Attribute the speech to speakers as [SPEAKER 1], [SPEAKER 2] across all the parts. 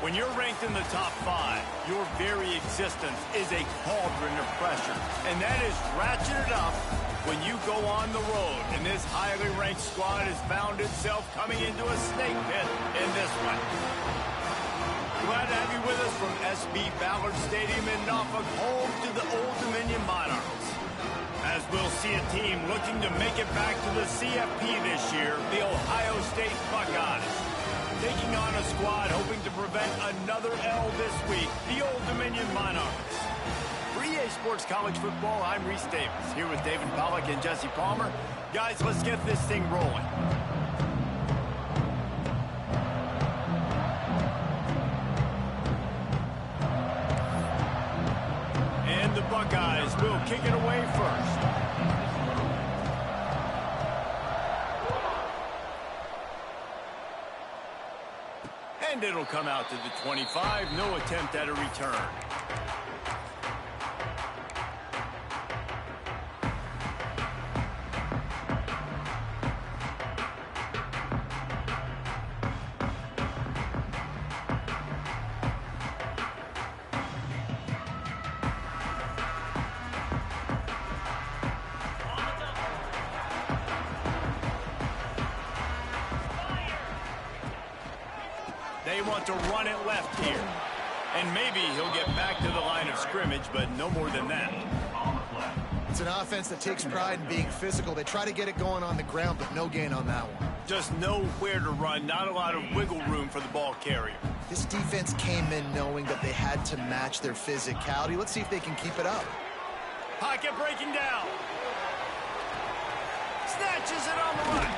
[SPEAKER 1] When you're ranked in the top 5, your very existence is a cauldron of pressure. And that is ratcheted up when you go on the road. And this highly ranked squad has found itself coming into a snake pit in this one. Glad to have you with us from SB Ballard Stadium in Norfolk, home to the Old Dominion Monarchs. As we'll see a team looking to make it back to the CFP this year, the Ohio State Buckeyes. Taking on a squad hoping to prevent another L this week, the Old Dominion Monarchs. For EA Sports College Football, I'm Reese Davis, here with David Pollack and Jesse Palmer. Guys, let's get this thing rolling. And the Buckeyes will kick it away first. And it'll come out to the 25. No attempt at a return. They want to run it left here. And maybe he'll get back to the line of scrimmage, but no more than that.
[SPEAKER 2] It's an offense that takes pride in being physical. They try to get it going on the ground, but no gain on that one.
[SPEAKER 1] Just nowhere to run, not a lot of wiggle room for the ball carrier.
[SPEAKER 2] This defense came in knowing that they had to match their physicality. Let's see if they can keep it up.
[SPEAKER 1] Pocket breaking down. Snatches it on the run.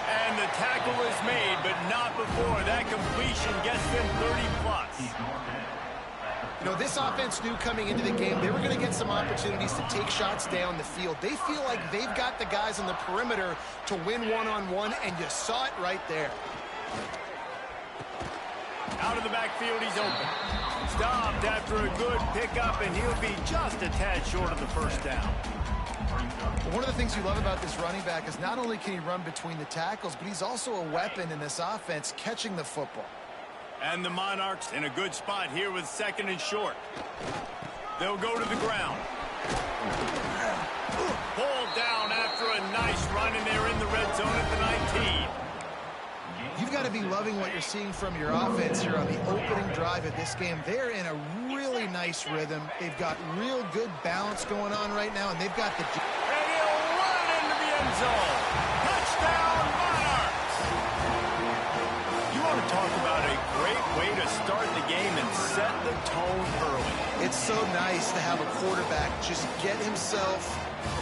[SPEAKER 1] And the tackle is made, but not before that completion gets them 30+.
[SPEAKER 2] You know, this offense knew coming into the game they were going to get some opportunities to take shots down the field. They feel like they've got the guys on the perimeter to win one-on-one, and you saw it right there.
[SPEAKER 1] Out of the backfield, he's open. Stopped after a good pickup, and he'll be just a tad short of the first down.
[SPEAKER 2] One of the things you love about this running back is not only can he run between the tackles, but he's also a weapon in this offense, catching the football.
[SPEAKER 1] And the Monarchs in a good spot here with 2nd and short. They'll go to the ground. Pulled down after a nice run, and they're in the red zone at the 19.
[SPEAKER 2] You've got to be loving what you're seeing from your offense here on the opening drive of this game. They're in a really nice rhythm. They've got real good balance going on right now, and they've got the...
[SPEAKER 1] And he'll run into the end zone. Touchdown, Monarchs! You want to talk about a great way to start the game and set the tone early.
[SPEAKER 2] It's so nice to have a quarterback just get himself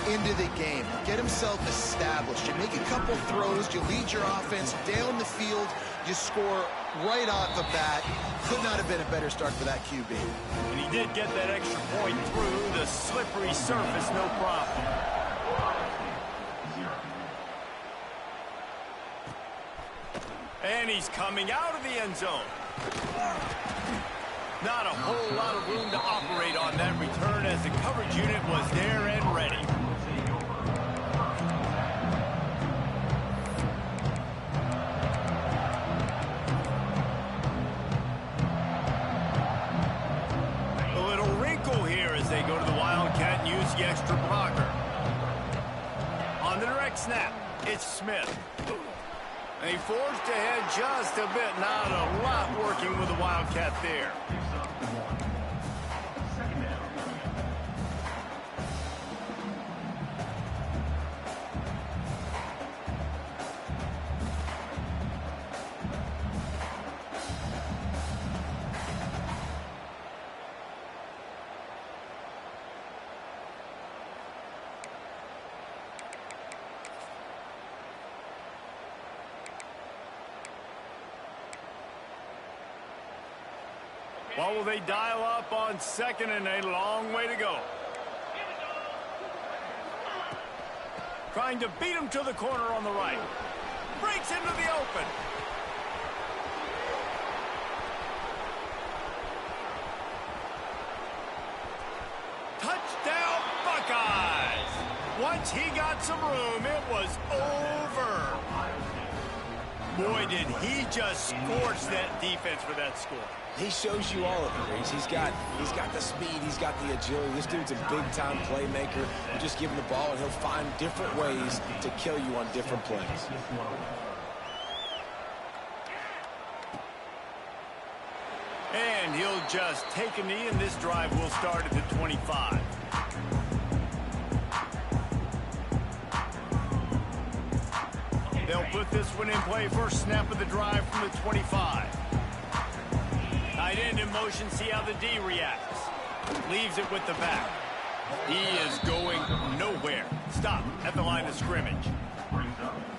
[SPEAKER 2] into the game, get himself established. You make a couple throws, you lead your offense down the field, you score right off the bat. Could not have been a better start for that QB.
[SPEAKER 1] And he did get that extra point through the slippery surface, no problem. And he's coming out of the end zone. Not a whole lot of room to operate on that return as the coverage unit was there and ready. A little wrinkle here as they go to the Wildcat and use the extra blocker. On the direct snap, it's Smith. They forged ahead just a bit, not a lot working with the Wildcat there. What will they dial up on 2nd and a long way to go? Trying to beat him to the corner on the right. Breaks into the open. Touchdown, Buckeyes! Once he got some room, it was over. Boy, did he just scorch that defense for that score.
[SPEAKER 3] He shows you all of it, Reese. He's got the speed, he's got the agility. This dude's a big-time playmaker. You just give him the ball, and he'll find different ways to kill you on different plays.
[SPEAKER 1] And he'll just take a knee, and this drive will start at the 25. They'll put this one in play. First snap of the drive from the 25. Tight end in motion, see how the D reacts. Leaves it with the back. He is going nowhere. Stop at the line of scrimmage.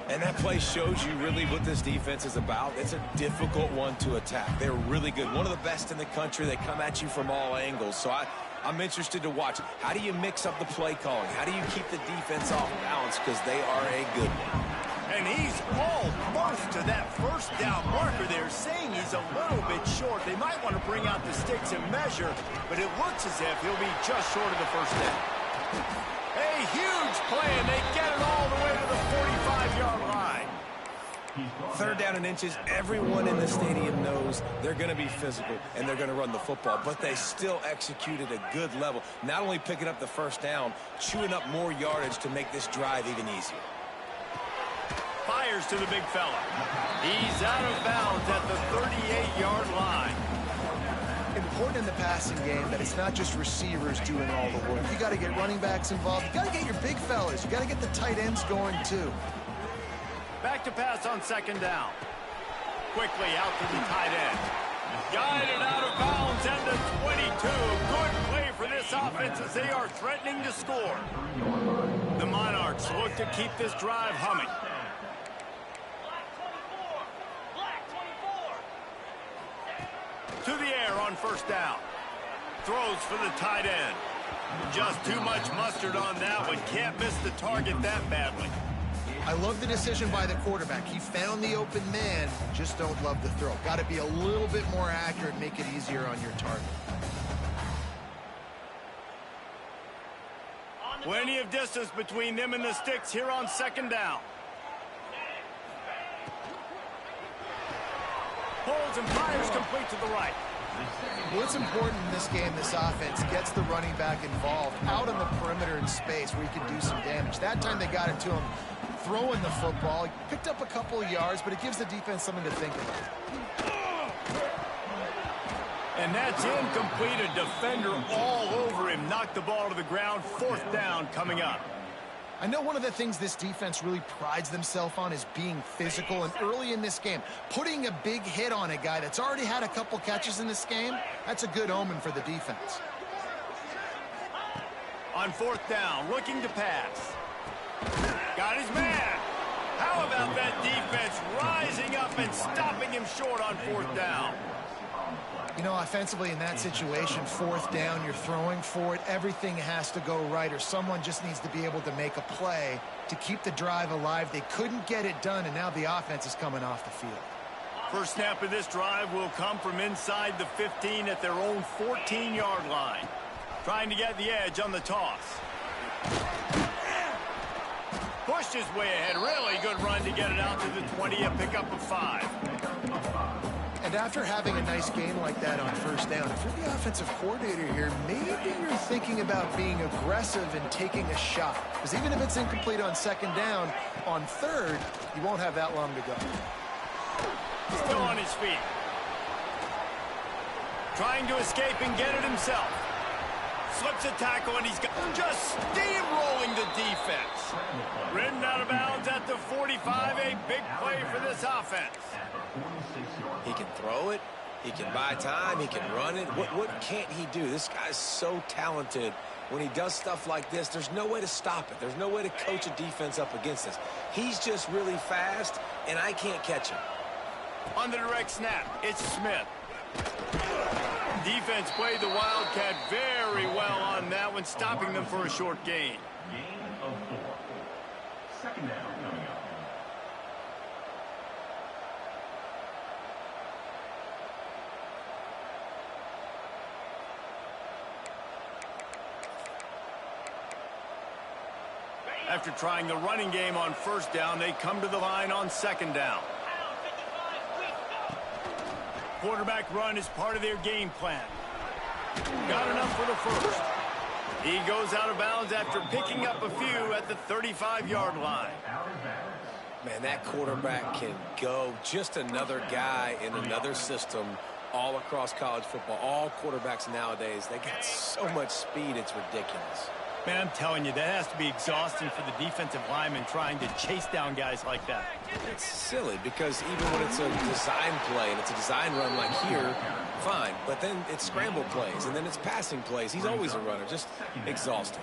[SPEAKER 3] And that play shows you really what this defense is about. It's a difficult one to attack. They're really good. One of the best in the country. They come at you from all angles. So I'm interested to watch. How do you mix up the play calling? How do you keep the defense off balance? Because they are a good one.
[SPEAKER 1] And he's almost to that first down marker there, saying he's a little bit short. They might want to bring out the sticks and measure, but it looks as if he'll be just short of the first down. A huge play, and they get it all the way to the 45-yard line.
[SPEAKER 3] Third down and inches, everyone in the stadium knows they're going to be physical and they're going to run the football, but they still executed a good level. Not only picking up the first down, chewing up more yardage to make this drive even easier.
[SPEAKER 1] Fires to the big fella. He's out of bounds at the 38-yard line.
[SPEAKER 2] Important in the passing game that it's not just receivers doing all the work. You got to get running backs involved. You got to get your big fellas. You got to get the tight ends going too.
[SPEAKER 1] Back to pass on second down. Quickly out to the tight end. Guided out of bounds at the 22. Good play for this offense as they are threatening to score. The Monarchs look to keep this drive humming. To the air on first down. Throws for the tight end. Just too much mustard on that one. Can't miss the target that badly.
[SPEAKER 2] I love the decision by the quarterback. He found the open man, just don't love the throw. Got to be a little bit more accurate, make it easier on your target.
[SPEAKER 1] Plenty of distance between them and the sticks here on second down. Holds and fires complete to the right.
[SPEAKER 2] What's important in this game, this offense gets the running back involved out on the perimeter in space where he can do some damage. That time they got it to him throwing the football. He picked up a couple of yards, but it gives the defense something to think about.
[SPEAKER 1] And that's incomplete. A defender all over him. Knocked the ball to the ground. Fourth down coming up.
[SPEAKER 2] I know one of the things this defense really prides themselves on is being physical, and early in this game, putting a big hit on a guy that's already had a couple catches in this game, that's a good omen for the defense.
[SPEAKER 1] On fourth down, looking to pass. Got his man. How about that defense rising up and stopping him short on fourth down?
[SPEAKER 2] You know, offensively in that situation, fourth down, you're throwing for it. Everything has to go right, or someone just needs to be able to make a play to keep the drive alive. They couldn't get it done, and now the offense is coming off the field.
[SPEAKER 1] First snap of this drive will come from inside the 15 at their own 14-yard line. Trying to get the edge on the toss. Pushed his way ahead. Really good run to get it out to the 20, a pickup of 5.
[SPEAKER 2] And after having a nice game like that on first down, if you're the offensive coordinator here, maybe you're thinking about being aggressive and taking a shot. Because even if it's incomplete on second down, on third, you won't have that long to go.
[SPEAKER 1] Still on his feet. Trying to escape and get it himself. Slips a tackle, and he's just steamrolling the defense. Ridden out of bounds at the 45, a big play for this offense.
[SPEAKER 3] He can throw it, he can buy time, he can run it. What can't he do? This guy's so talented. When he does stuff like this, there's no way to stop it. There's no way to coach a defense up against this. He's just really fast, and I can't catch him.
[SPEAKER 1] On the direct snap, it's Smith. Defense played the Wildcat very well on that one, stopping them for a short gain.
[SPEAKER 4] Gain of 4. Second down coming up.
[SPEAKER 1] After trying the running game on first down, they come to the line on second down. quarterback run is part of their game plan. Got enough for the first. He goes out of bounds after picking up a few at the 35-yard line.
[SPEAKER 3] Man, that quarterback can go. Just another guy in another system all across college football. All quarterbacks nowadays, they got so much speed, it's ridiculous.
[SPEAKER 1] Man, I'm telling you, that has to be exhausting for the defensive lineman trying to chase down guys like that.
[SPEAKER 3] It's silly because even when it's a design play and it's a design run like here, fine. But then it's scramble plays and then it's passing plays. He's always a runner, just exhausting.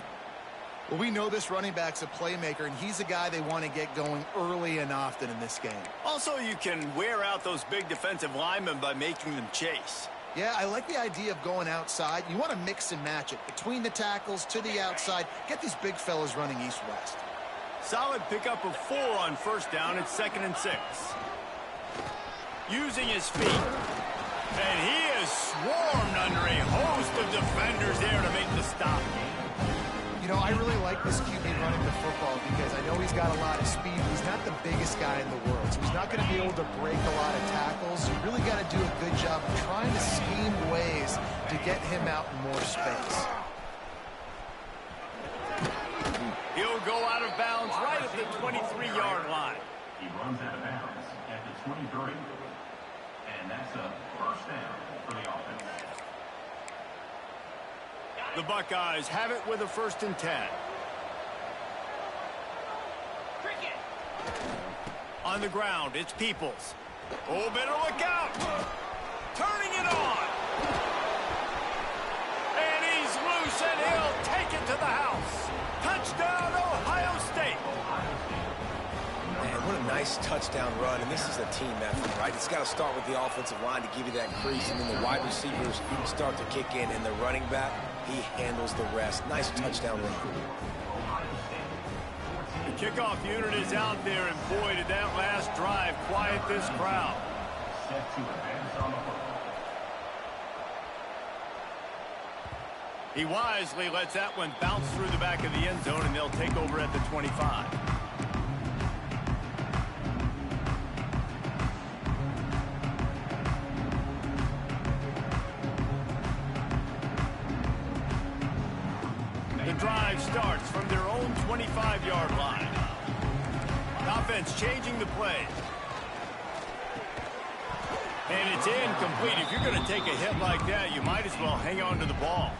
[SPEAKER 2] Well, we know this running back's a playmaker, and he's a guy they want to get going early and often in this game.
[SPEAKER 1] Also, you can wear out those big defensive linemen by making them chase.
[SPEAKER 2] Yeah, I like the idea of going outside. You want to mix and match it. Between the tackles, to the outside. Get these big fellas running east-west.
[SPEAKER 1] Solid pickup of 4 on first down. It's 2nd and 6. Using his feet. And he is swarmed under a host of defenders there to make the stop.
[SPEAKER 2] You know, I really like this QB running the football because I know he's got a lot of speed. He's not the biggest guy in the world, so he's not going to be able to break a lot of tackles. You really got to do a good job of trying to scheme ways to get him out in more space.
[SPEAKER 1] He'll go out of bounds right at the 23-yard line.
[SPEAKER 4] He runs out of bounds at the 23. And that's a first down for the offense.
[SPEAKER 1] The Buckeyes have it with a 1st and 10. On the ground, it's Peoples. Oh, better look out. Turning it on. And he's loose, and he'll take it to the house. Touchdown, Ohio State.
[SPEAKER 3] Man, what a nice touchdown run, and this is a team effort, right? It's got to start with the offensive line to give you that crease, and then the wide receivers start to kick in, and the running back, he handles the rest. Nice touchdown run.
[SPEAKER 1] The kickoff unit is out there, and boy, did that last drive quiet this crowd.
[SPEAKER 4] Set to advance on the football.
[SPEAKER 1] He wisely lets that one bounce through the back of the end zone, and they'll take over at the 25. The drive starts from their own 25-yard line. Offense changing the play. And it's incomplete. If you're going to take a hit like that, you might as well hang on to the ball.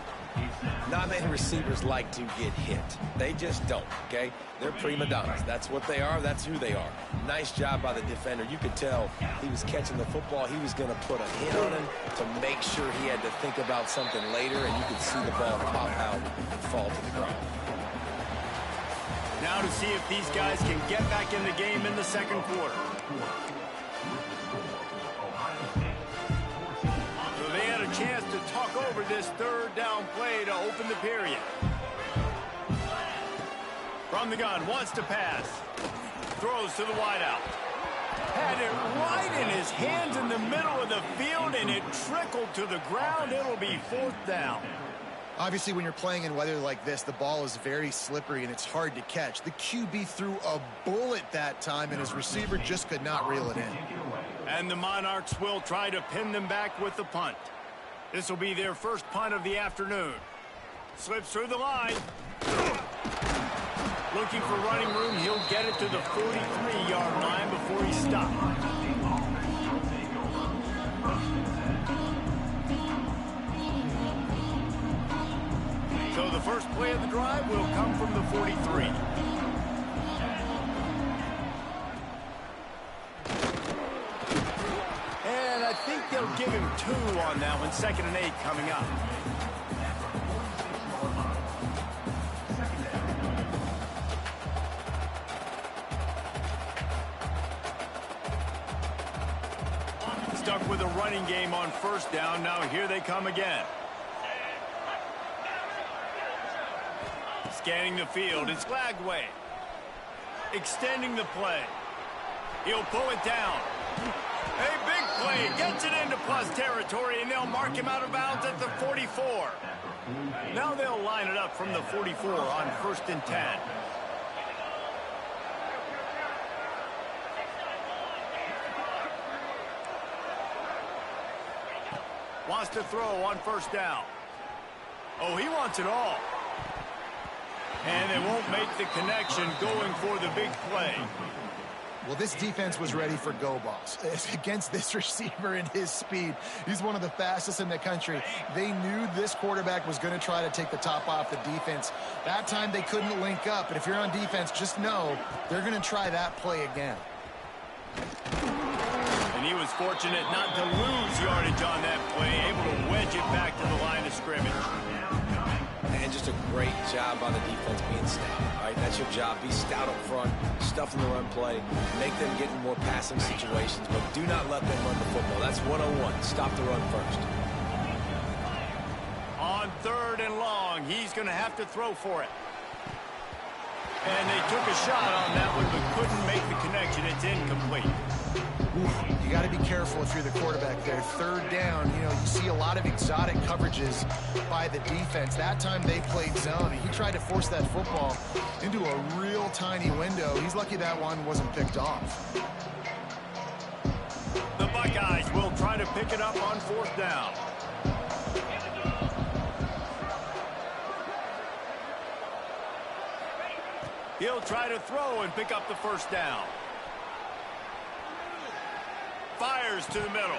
[SPEAKER 3] Not many receivers like to get hit. They just don't, okay? They're prima donnas. That's what they are. That's who they are. Nice job by the defender. You could tell he was catching the football. He was going to put a hit on him to make sure he had to think about something later, and you could see the ball pop out and fall to the ground.
[SPEAKER 1] Now to see if these guys can get back in the game in the second quarter. So they had a chance to talk over this 3rd down play to open the period. From the gun, wants to pass. Throws to the wideout. Had it right in his hands in the middle of the field, and it trickled to the ground. It'll be 4th down.
[SPEAKER 2] Obviously, when you're playing in weather like this, the ball is very slippery and it's hard to catch. The QB threw a bullet that time, and his receiver just could not reel it in.
[SPEAKER 1] And the Monarchs will try to pin them back with the punt. This will be their first punt of the afternoon. Slips through the line. Looking for running room. He'll get it to the 43-yard line before he stops. So the first play of the drive will come from the 43. And I think they'll give him 2 on that one. 2nd and 8 coming up. Stuck with a running game on first down. Now here they come again. Scanning the field, it's Lagway. Extending the play. He'll pull it down. A big play, gets it into plus territory, and they'll mark him out of bounds at the 44. Now they'll line it up from the 44 on 1st and 10. Wants to throw on first down. Oh, he wants it all. And they won't make the connection going for the big play.
[SPEAKER 2] Well, this defense was ready for go balls. Against this receiver and his speed, he's one of the fastest in the country. They knew this quarterback was going to try to take the top off the defense. That time they couldn't link up, but if you're on defense, just know they're going to try that play again.
[SPEAKER 1] And he was fortunate not to lose yardage on that play, able to wedge it back to the line of scrimmage.
[SPEAKER 3] And just a great job by the defense being stout. All right, that's your job. Be stout up front, stuff in the run play, make them get in more passing situations, but do not let them run the football. That's 101. Stop the run first.
[SPEAKER 1] On 3rd and long, he's going to have to throw for it. And they took a shot on that one, but couldn't make the connection. It's incomplete.
[SPEAKER 2] You got to be careful if you're the quarterback there. 3rd down, you see a lot of exotic coverages by the defense. That time they played zone, and he tried to force that football into a real tiny window. He's lucky that one wasn't picked off.
[SPEAKER 1] The Buckeyes will try to pick it up on 4th down. He'll try to throw and pick up the first down. Fires to the middle.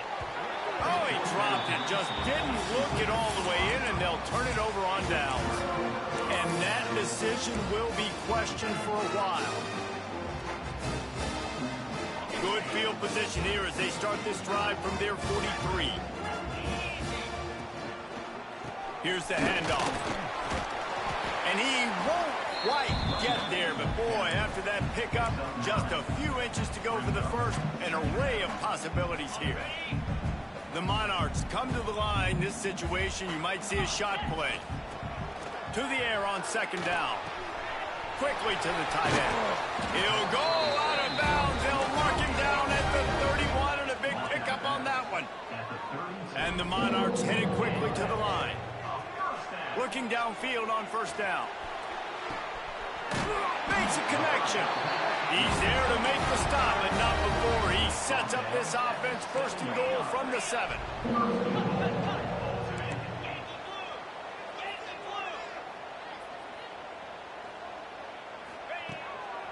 [SPEAKER 1] Oh, he dropped it. Just didn't look it all the way in, and they'll turn it over on downs. And that decision will be questioned for a while. Good field position here as they start this drive from their 43. Here's the handoff. And he won't quite get there, but boy, after that pickup, just a few inches to go for the first. An array of possibilities here. The Monarchs come to the line. This situation, you might see a shot play. To the air on 2nd down. Quickly to the tight end. He'll go out of bounds. They'll mark him down at the 31, and a big pickup on that one. And the Monarchs headed quickly to the line. Looking downfield on 1st down. Makes a connection. He's there to make the stop, and not before. He sets up this offense 1st and goal from the 7.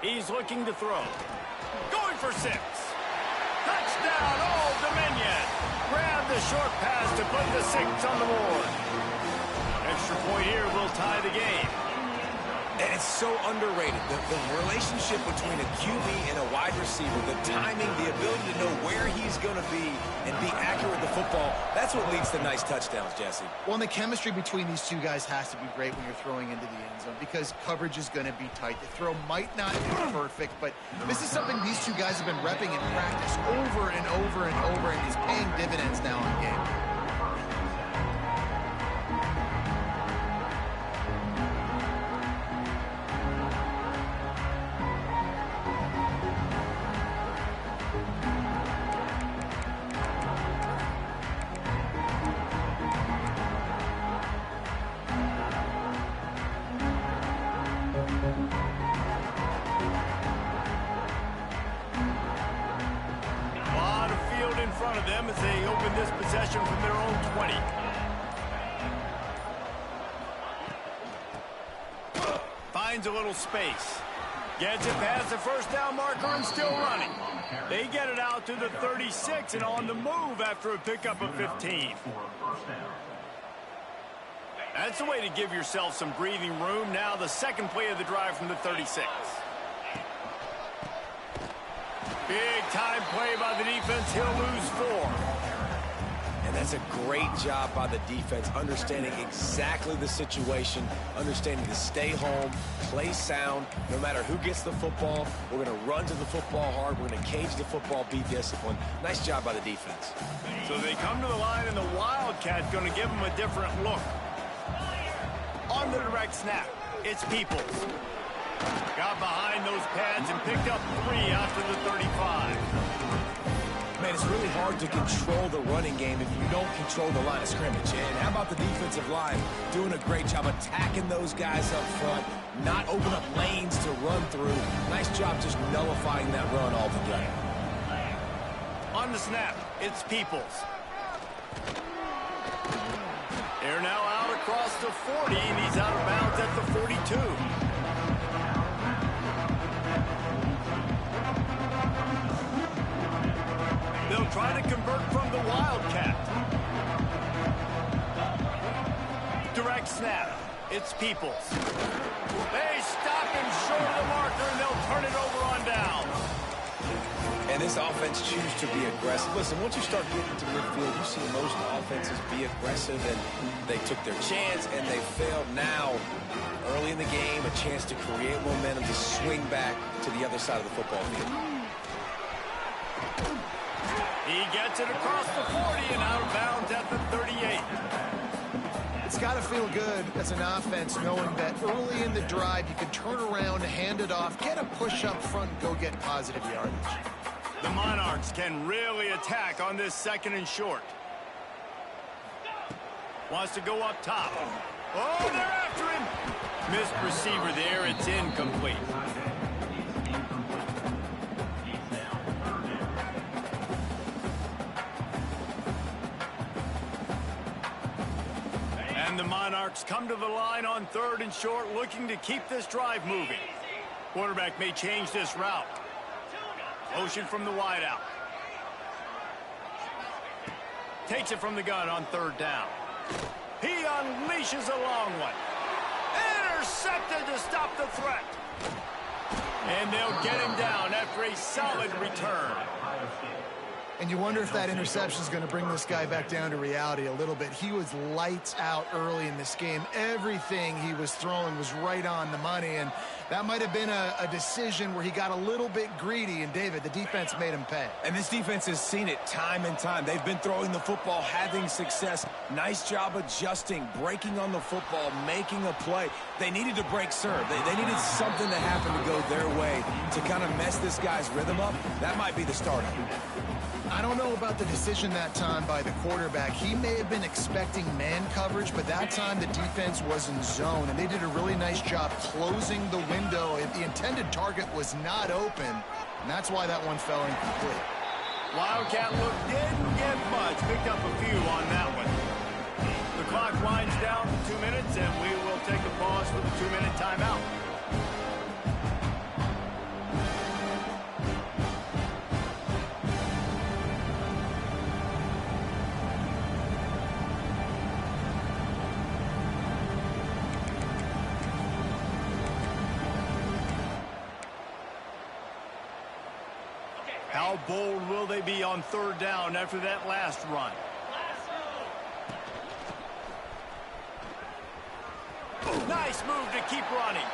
[SPEAKER 1] He's looking to throw. Going for 6. Touchdown, Old Dominion. Grab the short pass to put the 6 on the board. Extra point here will tie the game.
[SPEAKER 3] And it's so underrated. The relationship between a QB and a wide receiver, the timing, the ability to know where he's going to be and be accurate with the football, that's what leads to nice touchdowns, Jesse.
[SPEAKER 2] Well, and the chemistry between these two guys has to be great when you're throwing into the end zone because coverage is going to be tight. The throw might not be perfect, but this is something these two guys have been repping in practice over and over and over, and is paying dividends now in game.
[SPEAKER 1] In front of them as they open this possession from their own 20. Finds a little space. Gets it past the 1st down marker and still running. They get it out to the 36 and on the move after a pickup of 15. That's the way to give yourself some breathing room. Now the 2nd play of the drive from the 36. Big time play by the defense. He'll lose 4.
[SPEAKER 3] And that's a great job by the defense, understanding exactly the situation, understanding to stay home, play sound. No matter who gets the football, we're going to run to the football hard. We're going to cage the football, be disciplined. Nice job by the defense.
[SPEAKER 1] So they come to the line, and the Wildcat's going to give them a different look. On the direct snap, it's Peoples. Got behind those pads and picked up 3 after the 35.
[SPEAKER 3] Man, it's really hard to control the running game if you don't control the line of scrimmage. And how about the defensive line doing a great job attacking those guys up front, not open up lanes to run through. Nice job just nullifying that run altogether.
[SPEAKER 1] On the snap, it's Peoples. They're now out across the 40, and he's out of bounds at the 42. They'll try to convert from the Wildcat. Direct snap. It's Peoples. They stop him short of the marker, and they'll turn it over on down.
[SPEAKER 3] And this offense chooses to be aggressive. Listen, once you start getting to midfield, you see most offenses be aggressive, and they took their chance, and they failed. Now, early in the game, a chance to create momentum to swing back to the other side of the football field.
[SPEAKER 1] He gets it across the 40 and out of bounds at the 38.
[SPEAKER 2] It's got to feel good as an offense knowing that early in the drive you can turn around, hand it off, get a push up front, and go get positive yardage.
[SPEAKER 1] The Monarchs can really attack on this 2nd and short. Wants to go up top. Oh, they're after him. Missed receiver there. It's incomplete. And the Monarchs come to the line on 3rd and short, looking to keep this drive moving. Quarterback may change this route. Motion from the wideout. Takes it from the gun on 3rd down. He unleashes a long one. Intercepted to stop the threat. And they'll get him down after a solid return.
[SPEAKER 2] And you wonder if that interception is going to bring this guy back down to reality a little bit. He was lights out early in this game. Everything he was throwing was right on the money, and that might have been a decision where he got a little bit greedy, and David, the defense made him pay.
[SPEAKER 3] And this defense has seen it time and time. They've been throwing the football, having success. Nice job adjusting, breaking on the football, making a play. They needed to break serve. They needed something to happen to go their way to kind of mess this guy's rhythm up. That might be the start of it.
[SPEAKER 2] I don't know about the decision that time by the quarterback. He may have been expecting man coverage, but that time the defense was in zone, and they did a really nice job closing the window. The intended target was not open, and that's why that one fell incomplete.
[SPEAKER 1] Wildcat look didn't get much. Picked up a few on that one. The clock winds down to 2 minutes, and we will take a pause for the 2-minute timeout. How bold will they be on 3rd down after that last run? Nice move to keep running.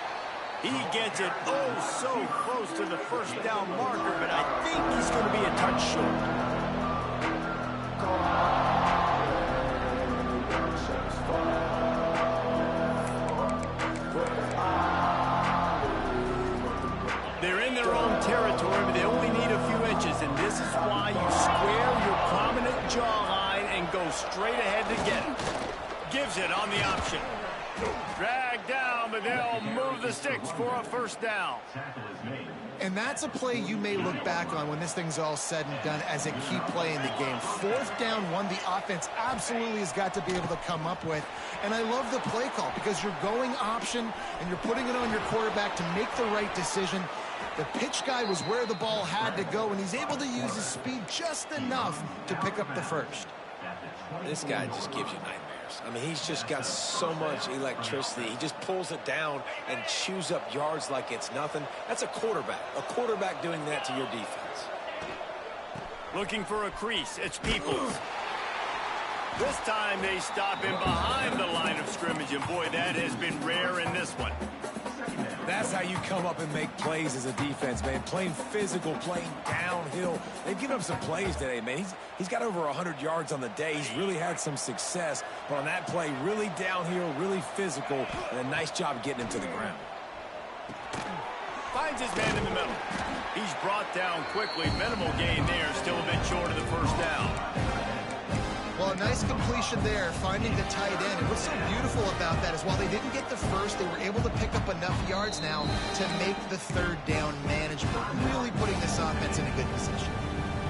[SPEAKER 1] He gets it so close to the 1st down marker, but I think he's going to be a touch short. They're in their own territory, but they only need a few inches, and this is why you square your prominent jawline and go straight ahead to get it. Gives it on the option. Dragged down, but they'll move the sticks for a 1st down.
[SPEAKER 2] And that's a play you may look back on when this thing's all said and done as a key play in the game. 4th down, one the offense absolutely has got to be able to come up with. And I love the play call because you're going option and you're putting it on your quarterback to make the right decision. The pitch guy was where the ball had to go, and he's able to use his speed just enough to pick up the 1st.
[SPEAKER 3] This guy just gives you nightmares. I mean, he's just got so much electricity. He just pulls it down and chews up yards like it's nothing. That's a quarterback. A quarterback doing that to your defense.
[SPEAKER 1] Looking for a crease. It's Peoples. This time they stop him behind the line of scrimmage, and boy, that has been rare in this one.
[SPEAKER 3] That's how you come up and make plays as a defense, man. Playing physical, playing downhill. They've given up some plays today, man. He's got over 100 yards on the day. He's really had some success. But on that play, really downhill, really physical, and a nice job getting him to the ground.
[SPEAKER 1] Finds his man in the middle. He's brought down quickly. Minimal gain there. Still a bit short of the 1st down.
[SPEAKER 2] Well, a nice completion there, finding the tight end. And what's so beautiful about that is while they didn't get the 1st, they were able to pick up enough yards now to make the 3rd down manageable, really putting this offense in a good position.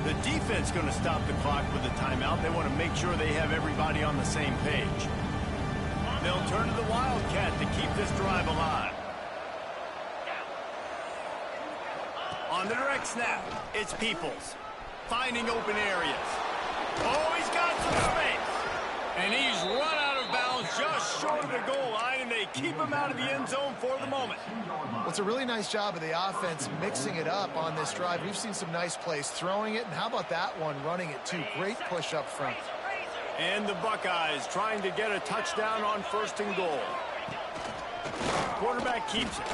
[SPEAKER 1] The defense going to stop the clock with a timeout. They want to make sure they have everybody on the same page. They'll turn to the Wildcat to keep this drive alive. On the direct snap, it's Peoples. Finding open areas. Oh, he's got some space. And he's run out of bounds just short of the goal line, and they keep him out of the end zone for the moment.
[SPEAKER 2] Well, it's a really nice job of the offense mixing it up on this drive. We've seen some nice plays throwing it, and how about that one running it too? Great push up front.
[SPEAKER 1] And the Buckeyes trying to get a touchdown on 1st and goal. Quarterback keeps it.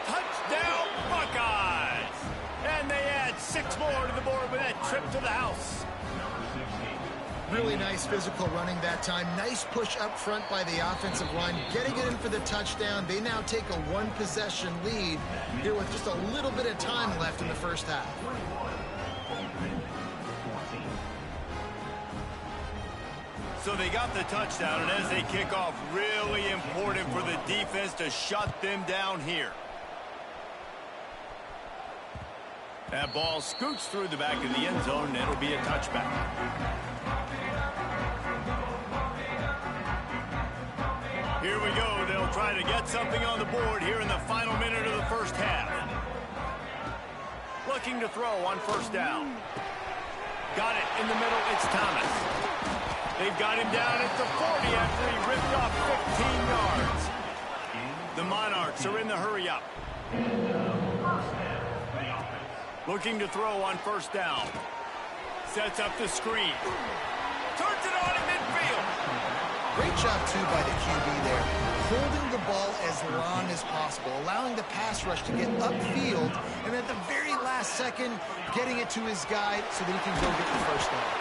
[SPEAKER 1] Touchdown, Buckeyes! And they add 6 more to the board with that trip to the house.
[SPEAKER 2] Really nice physical running that time. Nice push up front by the offensive line. Getting it in for the touchdown. They now take a 1-possession lead here with just a little bit of time left in the first half.
[SPEAKER 1] So they got the touchdown, and as they kick off, really important for the defense to shut them down here. That ball scoots through the back of the end zone, and it'll be a touchback. Here we go. They'll try to get something on the board here in the final minute of the first half. Looking to throw on 1st down. Got it in the middle. It's Thomas. They've got him down at the 40 after he ripped off 15 yards. The Monarchs are in the hurry-up. Looking to throw on 1st down. Sets up the screen. Turns it on in midfield.
[SPEAKER 2] Great job, too, by the QB there. Holding the ball as long as possible, allowing the pass rush to get upfield, and at the very last second, getting it to his guy so that he can go get the 1st down.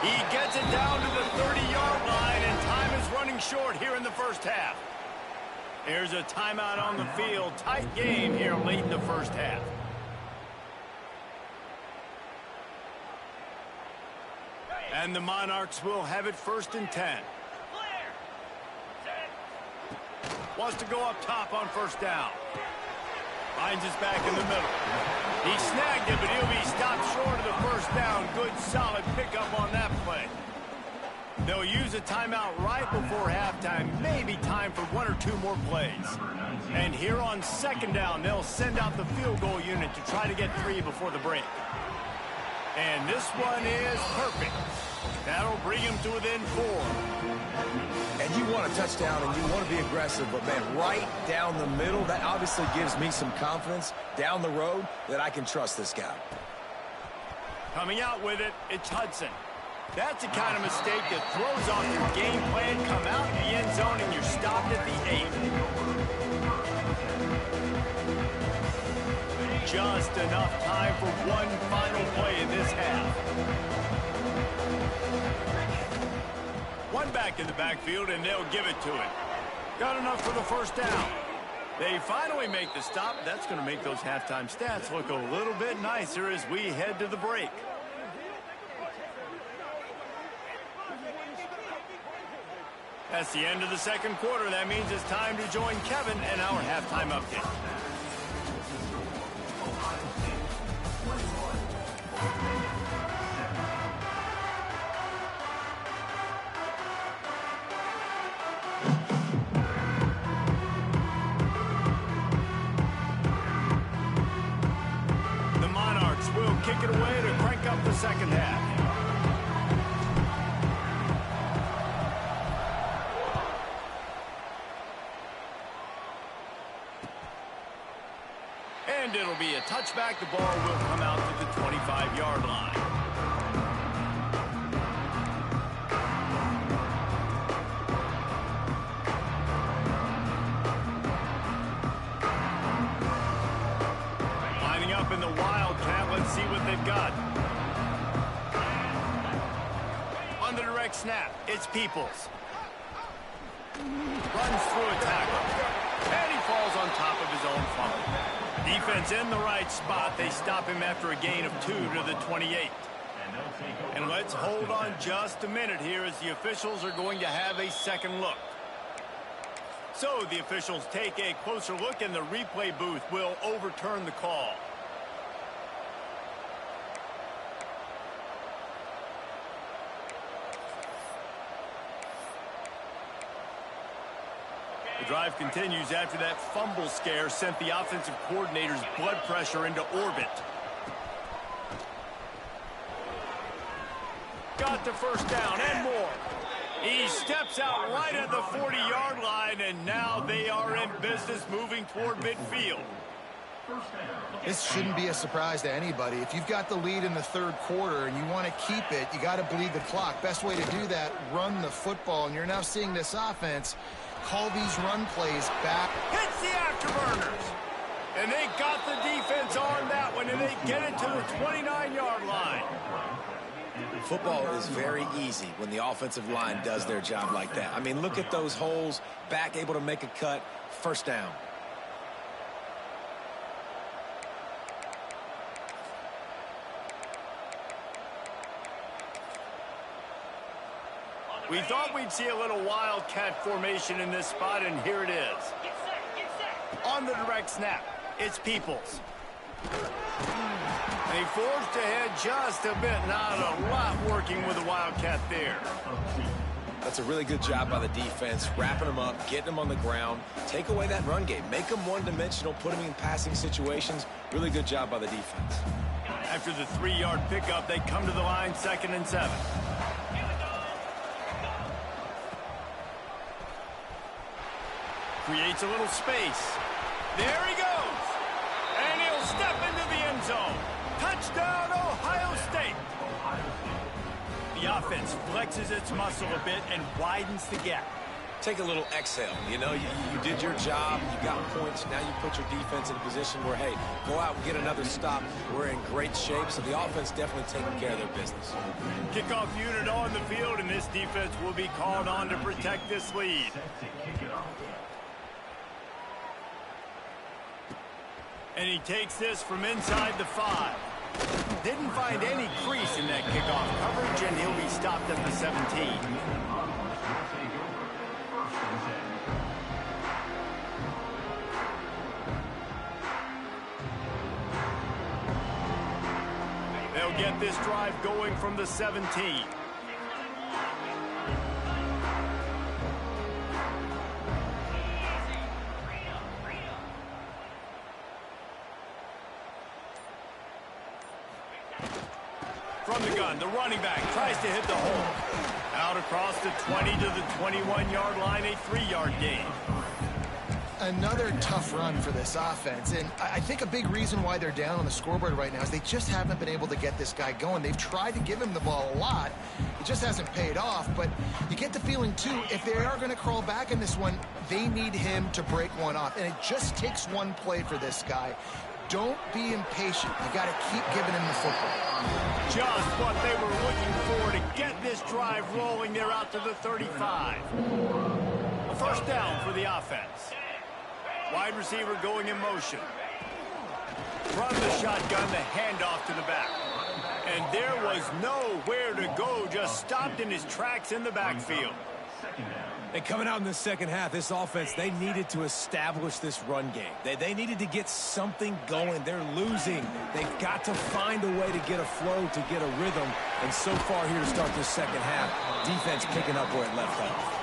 [SPEAKER 1] He gets it down to the 30-yard line, and time is running short here in the first half. There's a timeout on the field. Tight game here late in the first half. And the Monarchs will have it 1st and 10. Wants to go up top on 1st down. Finds his back in the middle. He snagged it, but he'll be stopped short of the 1st down. Good, solid pickup on that play. They'll use a timeout right before halftime. Maybe time for 1 or 2 more plays. And here on 2nd down, they'll send out the field goal unit to try to get 3 before the break. And this one is perfect. That'll bring him to within 4.
[SPEAKER 3] And you want a touchdown and you want to be aggressive, but man, right down the middle, that obviously gives me some confidence down the road that I can trust this guy.
[SPEAKER 1] Coming out with it, it's Hudson. That's the kind of mistake that throws off your game plan. Come out in the end zone and you're stopped at the 8. Just enough time for one final play in this half. One back in the backfield, and they'll give it to it. Got enough for the 1st down. They finally make the stop. That's going to make those halftime stats look a little bit nicer as we head to the break. That's the end of the 2nd quarter. That means it's time to join Kevin and our halftime update. The Monarchs will kick it away to crank up the 2nd half. And it'll be a touchback. The ball will come out to the 25-yard line. Lining up in the Wildcat. Let's see what they've got. On the direct snap, it's Peoples. Runs through a tackle. And he falls on top of his own fumble. Defense in the right spot. They stop him after a gain of 2 to the 28. And let's hold on just a minute here as the officials are going to have a second look. So the officials take a closer look and the replay booth will overturn the call. The drive continues after that fumble scare sent the offensive coordinator's blood pressure into orbit. Got the first down and more. He steps out right at the 40-yard line, and now they are in business moving toward midfield.
[SPEAKER 2] This shouldn't be a surprise to anybody. If you've got the lead in the third quarter and you want to keep it, you got to bleed the clock. Best way to do that, run the football. And you're now seeing this offense call these run plays back.
[SPEAKER 1] Hits the afterburners. And they got the defense on that one, and they get it to the 29-yard line.
[SPEAKER 3] Football is very easy when the offensive line does their job like that. I mean, look at those holes, back able to make a cut, first down.
[SPEAKER 1] We thought we'd see a little wildcat formation in this spot, and here it is. On the direct snap, it's Peoples. They forced ahead just a bit. Not a lot working with the wildcat there.
[SPEAKER 3] That's a really good job by the defense, wrapping them up, getting them on the ground. Take away that run game. Make them one-dimensional, put them in passing situations. Really good job by the defense.
[SPEAKER 1] After the 3-yard pickup, they come to the line 2nd and 7. Creates a little space. There he goes. And he'll step into the end zone. Touchdown, Ohio State. The offense flexes its muscle a bit and widens the gap.
[SPEAKER 3] Take a little exhale. You know, you did your job. You got points. Now you put your defense in a position where, hey, go out and get another stop. We're in great shape, so the offense definitely taking care of their business.
[SPEAKER 1] Kickoff unit on the field, and this defense will be called on to protect this lead. And he takes this from inside the 5. Didn't find any crease in that kickoff coverage, and he'll be stopped at the 17. They'll get this drive going from the 17. From the gun, the running back tries to hit the hole. Out across the 20 to the 21-yard line, a 3-yard gain.
[SPEAKER 2] Another tough run for this offense, and I think a big reason why they're down on the scoreboard right now is they just haven't been able to get this guy going. They've tried to give him the ball a lot. It just hasn't paid off, but you get the feeling, too, if they are going to crawl back in this one, they need him to break one off, and it just takes one play for this guy. Don't be impatient. You got to keep giving him the football.
[SPEAKER 1] Just what they were looking for to get this drive rolling. They're out to the 35. A first down for the offense. Wide receiver going in motion. From the shotgun, the handoff to the back. And there was nowhere to go, just stopped in his tracks in the backfield.
[SPEAKER 3] And coming out in the second half, this offense, they needed to establish this run game. They needed to get something going. They're losing. They've got to find a way to get a flow, to get a rhythm. And so far here to start this second half, defense picking up where it left off.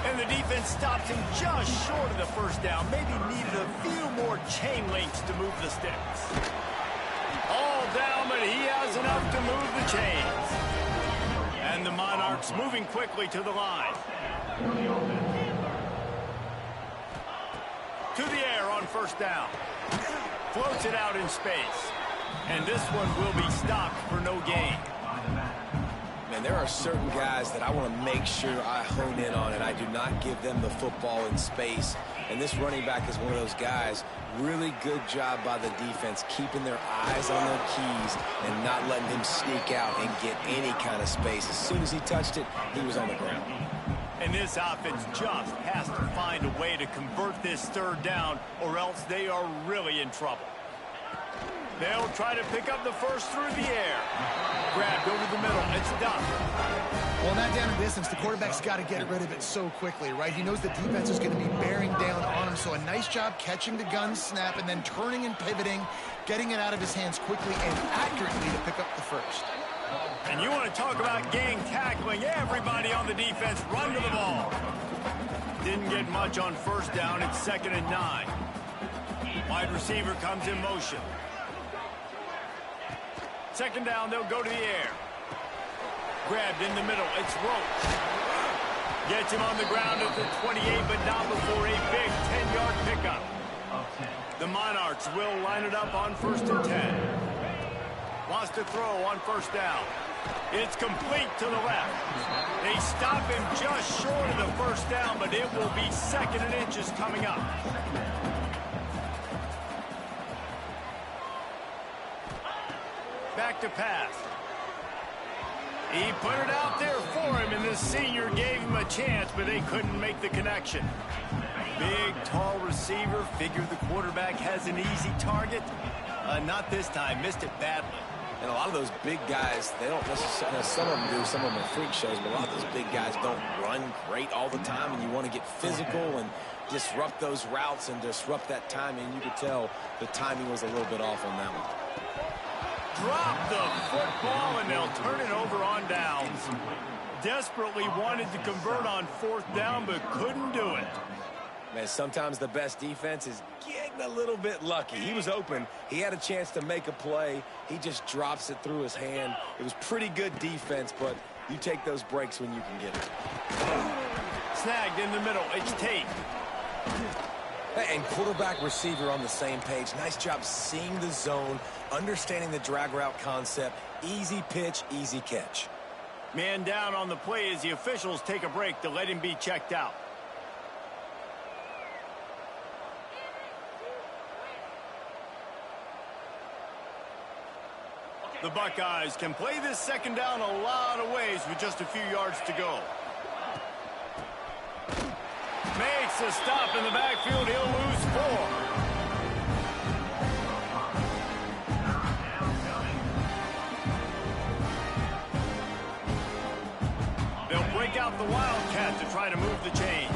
[SPEAKER 1] And the defense stops him just short of the first down. Maybe needed a few more chain links to move the sticks. All down, but he has enough to move the chains. And the Monarchs moving quickly to the line. To the air on first down. Floats it out in space. And this one will be stopped for no gain.
[SPEAKER 3] Man, there are certain guys that I want to make sure I hone in on, and I do not give them the football in space. And this running back is one of those guys. Really good job by the defense, keeping their eyes on their keys and not letting him sneak out and get any kind of space. As soon as he touched it, he was on the ground.
[SPEAKER 1] And this offense just has to find a way to convert this third down, or else they are really in trouble. They'll try to pick up the first through the air. Grabbed over the middle. It's done.
[SPEAKER 2] Well, in that down and distance, the quarterback's got to get rid of it so quickly, right? He knows the defense is going to be bearing down on him, so a nice job catching the gun snap and then turning and pivoting, getting it out of his hands quickly and accurately to pick up the first.
[SPEAKER 1] And you want to talk about gang tackling. Everybody on the defense run to the ball. Didn't get much on first down. It's 2nd and 9. Wide receiver comes in motion. 2nd down, they'll go to the air. Grabbed in the middle. It's Roach. Gets him on the ground at the 28, but not before a big 10-yard pickup. The Monarchs will line it up on 1st and 10. Wants to throw on 1st down. It's complete to the left. They stop him just short of the 1st down, but it will be 2nd and inches coming up. Back to pass. He put it out there for him, and the senior gave him a chance, but they couldn't make the connection. Big, tall receiver. Figure the quarterback has an easy target. Not this time. Missed it badly.
[SPEAKER 3] And a lot of those big guys, they don't necessarily, some of them do, some of them are freak shows, but a lot of those big guys don't run great all the time, and you want to get physical and disrupt those routes and disrupt that timing. You could tell the timing was a little bit off on that one.
[SPEAKER 1] Drop the football, and they'll turn it over on downs. Desperately wanted to convert on 4th down, but couldn't do it.
[SPEAKER 3] Man, sometimes the best defense is getting a little bit lucky. He was open. He had a chance to make a play. He just drops it through his hand. It was pretty good defense, but you take those breaks when you can get it.
[SPEAKER 1] Snagged in the middle. It's Tate.
[SPEAKER 3] And quarterback receiver on the same page. Nice job seeing the zone, understanding the drag route concept. Easy pitch, easy catch.
[SPEAKER 1] Man down on the play as the officials take a break to let him be checked out. The Buckeyes can play this 2nd down a lot of ways with just a few yards to go. Makes a stop in the backfield. He'll lose 4. They'll break out the Wildcat to try to move the chains.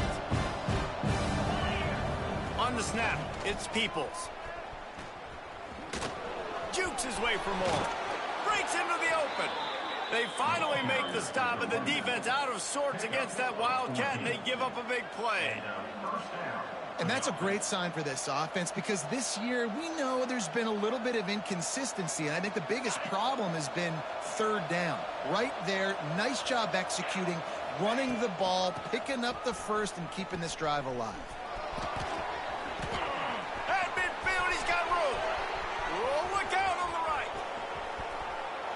[SPEAKER 1] On the snap, it's Peoples. Jukes his way for more. Breaks into the open. They finally make the stop, but the defense out of sorts against that Wildcat, and they give up a big play.
[SPEAKER 2] And that's a great sign for this offense, because this year we know there's been a little bit of inconsistency, and I think the biggest problem has been 3rd down. Right there, nice job executing, running the ball, picking up the 1st, and keeping this drive alive.
[SPEAKER 1] At midfield, he's got room. Oh, look out on the right.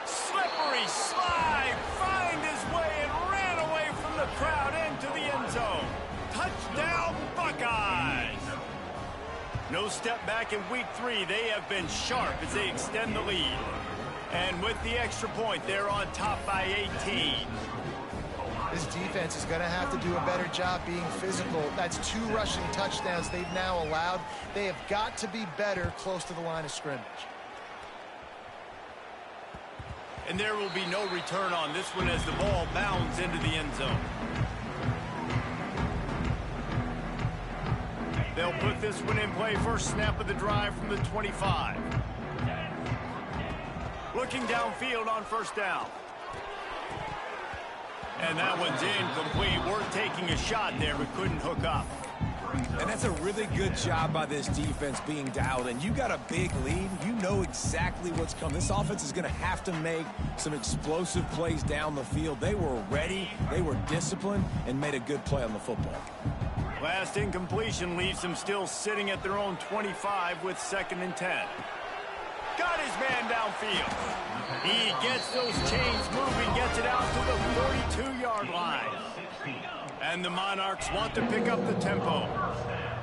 [SPEAKER 1] Slippery slide, find his way and ran away from the crowd into the end zone. Touchdown, Buckeyes. No step back in week 3. They have been sharp as they extend the lead. And with the extra point, they're on top by 18.
[SPEAKER 2] This defense is going to have to do a better job being physical. That's 2 rushing touchdowns they've now allowed. They have got to be better close to the line of scrimmage.
[SPEAKER 1] And there will be no return on this one as the ball bounds into the end zone. They'll put this one in play. First snap of the drive from the 25. Looking downfield on 1st down. And that one's incomplete. Worth taking a shot there, but couldn't hook up.
[SPEAKER 3] And that's a really good job by this defense being dialed in. You got a big lead. You know exactly what's coming. This offense is going to have to make some explosive plays down the field. They were ready, they were disciplined, and made a good play on the football.
[SPEAKER 1] Last incompletion leaves them still sitting at their own 25 with 2nd and 10. Got his man downfield. He gets those chains moving, gets it out to the 42-yard line. And the Monarchs want to pick up the tempo.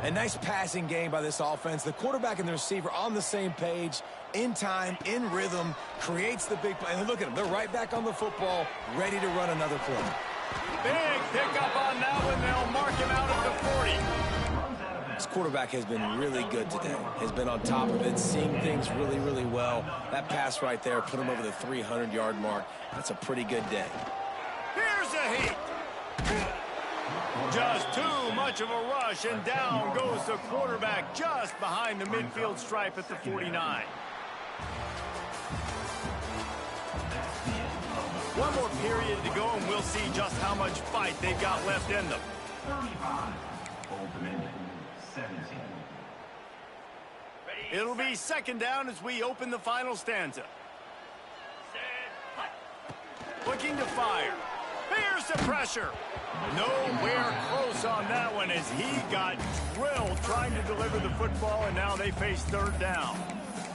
[SPEAKER 3] A nice passing game by this offense. The quarterback and the receiver on the same page, in time, in rhythm, creates the big play. And look at them. They're right back on the football, ready to run another play.
[SPEAKER 1] Big pickup on that one. They'll mark him out at the 40.
[SPEAKER 3] This quarterback has been really good today. Has been on top of it, seeing things really, really well. That pass right there put him over the 300-yard mark. That's a pretty good day.
[SPEAKER 1] Here's a heat. Just too much of a rush, and down goes the quarterback just behind the midfield stripe at the 49. One more period to go, and we'll see just how much fight they've got left in them.
[SPEAKER 4] Old Dominion, 17.
[SPEAKER 1] It'll be second down as we open the final stanza. Looking to fire. Here's the pressure. Nowhere close on that one as he got drilled trying to deliver the football, and now they face third down.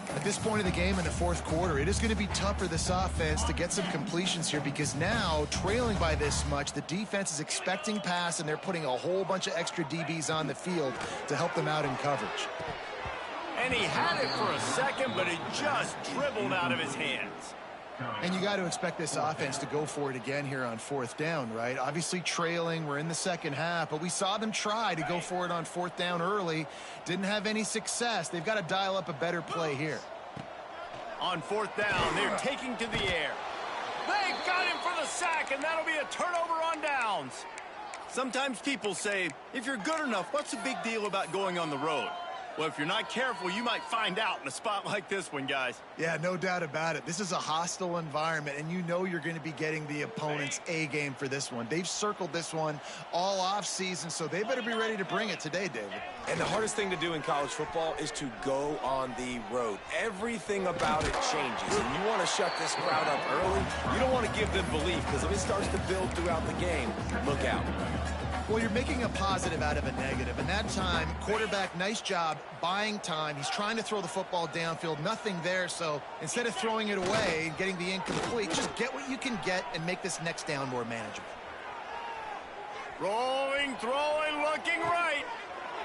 [SPEAKER 2] At this point of the game in the fourth quarter, it is going to be tough for this offense to get some completions here because now, trailing by this much, the defense is expecting pass, and they're putting a whole bunch of extra DBs on the field to help them out in coverage.
[SPEAKER 1] And he had it for a second, but it just dribbled out of his hands.
[SPEAKER 2] And you got to expect this offense to go for it again here on fourth down, right? Obviously trailing, we're in the second half, but we saw them try to go for it on fourth down early. Didn't have any success. They've got to dial up a better play here.
[SPEAKER 1] On fourth down, they're taking to the air. They got him for the sack, and that'll be a turnover on downs. Sometimes people say, if you're good enough, what's the big deal about going on the road? Well, if you're not careful, you might find out in a spot like this one, guys.
[SPEAKER 2] Yeah, no doubt about it. This is a hostile environment, and you know you're going to be getting the opponent's A game for this one. They've circled this one all offseason, so they better be ready to bring it today, David.
[SPEAKER 3] And the hardest thing to do in college football is to go on the road. Everything about it changes, and you want to shut this crowd up early. You don't want to give them belief, because if it starts to build throughout the game, look out.
[SPEAKER 2] Well, you're making a positive out of a negative, and that time, quarterback, nice job buying time. He's trying to throw the football downfield, nothing there, so instead of throwing it away and getting the incomplete, just get what you can get and make this next down more manageable.
[SPEAKER 1] Rolling, throwing, looking right.